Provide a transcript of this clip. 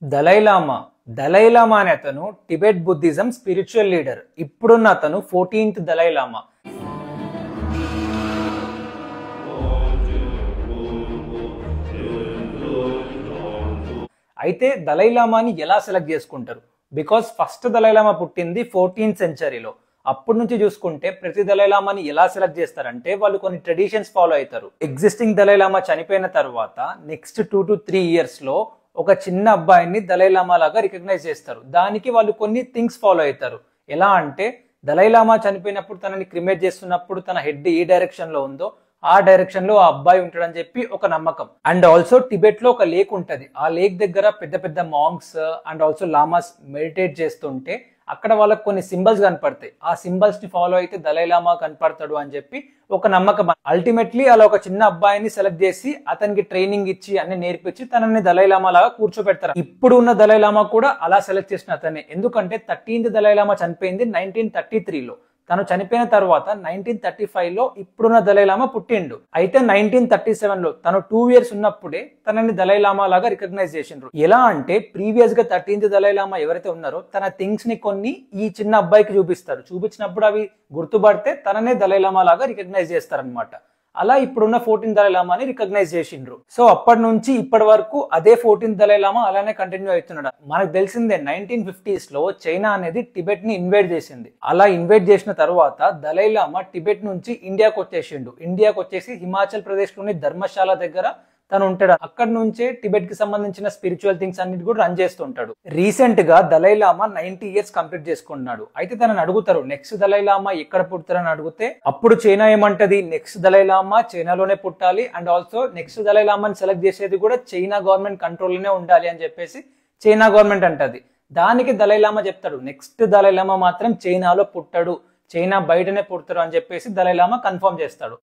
Dalai Lama Dalai Lama అనే అతను Tibet Buddhism spiritual leader. ఇప్పుడున్న అతను 14th దలైలామా. అయితే దలైలామాని ఎలా సెలెక్ట్ చేసుకుంటారు? బికాస్ ఫస్ట్ దలైలామా పుట్టింది 14th సెంచరీలో. అప్పటి నుంచి చూసుకుంటే ప్రతి దలైలామాని ఎలా సెలెక్ట్ చేస్తారంటే వాళ్ళు కొన్ని ట్రెడిషన్స్ ఫాలో అవుతారు. ఎగ్జిస్టింగ్ దలైలామా చనిపోయిన తర్వాత నెక్స్ట్ 2 to 3 years లో ఒక చిన్న అబ్బాయిని దలైలామా లాగా రికగ్నైజ్ చేస్తారు. దానికి వాళ్ళు కొన్ని థింగ్స్ ఫాలో అవుతారు. ఎలా అంటే దలైలామా చనిపోయినప్పుడు తనని క్రిమేట్ చేస్తున్నప్పుడు తన హెడ్ ఏ డైరెక్షన్ లో ఉందో ఆ డైరెక్షన్ లో ఆ అబ్బాయి ఉంటాడని చెప్పి ఒక నమ్మకం. అండ్ ఆల్సో టిబెట్ లో ఒక లేక్ ఉంటది. ఆ లేక్ దగ్గర పెద్ద పెద్ద monks and also llamas meditate చేస్తుంటే అక్కడ వాళ్ళకి కొన్ని సింబల్స్ కనపడతాయి. ఆ సింబల్స్ ని ఫాలో అయితే దలైలామా కనపడతాడు అని చెప్పి ఒక నమ్మకం. అల్టిమేట్లీ అలా ఒక చిన్న అబ్బాయిని సెలెక్ట్ చేసి అతనికి ట్రైనింగ్ ఇచ్చి అన్ని నేర్పించి తనని దలైలామా లాగా కూర్చోబెడతారు. ఇప్పుడు ఉన్న దలైలామా కూడా అలా సెలెక్ట్ చేసిన అతనే. ఎందుకంటే 13th దలైలామా చనిపోయింది 1933లో. తను చనిపోయిన తర్వాత 1935లో ఇప్పుడున్న దలైలామా పుట్టిండు. అయితే 1937లో తను 2 years ఉన్నప్పుడే తనని దలైలామా లాగా రికగ్నైజ్ చేసిండ్రు. ఎలా అంటే ప్రీవియస్ గా 13th దలైలామా ఎవరైతే ఉన్నారో తన థింగ్స్ ని కొన్ని ఈ చిన్న అబ్బాయికి చూపిస్తారు. చూపించినప్పుడు అవి గుర్తుపడితే తననే దలైలామా లాగా రికగ్నైజ్ చేస్తారనమాట. అలా ఇప్పుడున్న 14th దలైలామాని రికగ్నైజ్ చేసిండ్రు. సో అప్పటి నుంచి ఇప్పటి వరకు అదే 14th దలైలామా అలానే కంటిన్యూ అవుతున్నాడు. మనకు తెలిసిందే 1950s లో చైనా అనేది టిబెట్ ని ఇన్వైట్ చేసింది. అలా ఇన్వైట్ చేసిన తర్వాత దలైలామా టిబెట్ నుంచి ఇండియాకి వచ్చేసిండు. ఇండియాకి వచ్చేసి హిమాచల్ ప్రదేశ్ లోని ధర్మశాల దగ్గర తను ఉంటాడు. అక్కడి నుంచే టిబెట్ కి సంబంధించిన స్పిరిచువల్ థింగ్స్ అన్నిటి కూడా రన్ చేస్తుంటాడు. రీసెంట్ గా దలైలామా 90 years కంప్లీట్ చేసుకున్నాడు. అయితే తనని అడుగుతారు నెక్స్ట్ దలైలామా ఎక్కడ పుడతారని అడిగితే అప్పుడు చైనా ఏమంటది నెక్స్ట్ దలైలామా చైనాలోనే పుట్టాలి అండ్ ఆల్సో నెక్స్ట్ దలైలామాని సెలెక్ట్ చేసేది కూడా చైనా గవర్నమెంట్ కంట్రోల్లోనే ఉండాలి అని చెప్పేసి చైనా గవర్నమెంట్ అంటది. దానికి దలైలామా చెప్తాడు నెక్స్ట్ దలైలామా మాత్రం చైనాలో పుట్టడు, చైనా బయటనే పుడతాడు అని చెప్పేసి దలైలామా కన్ఫర్మ్ చేస్తాడు.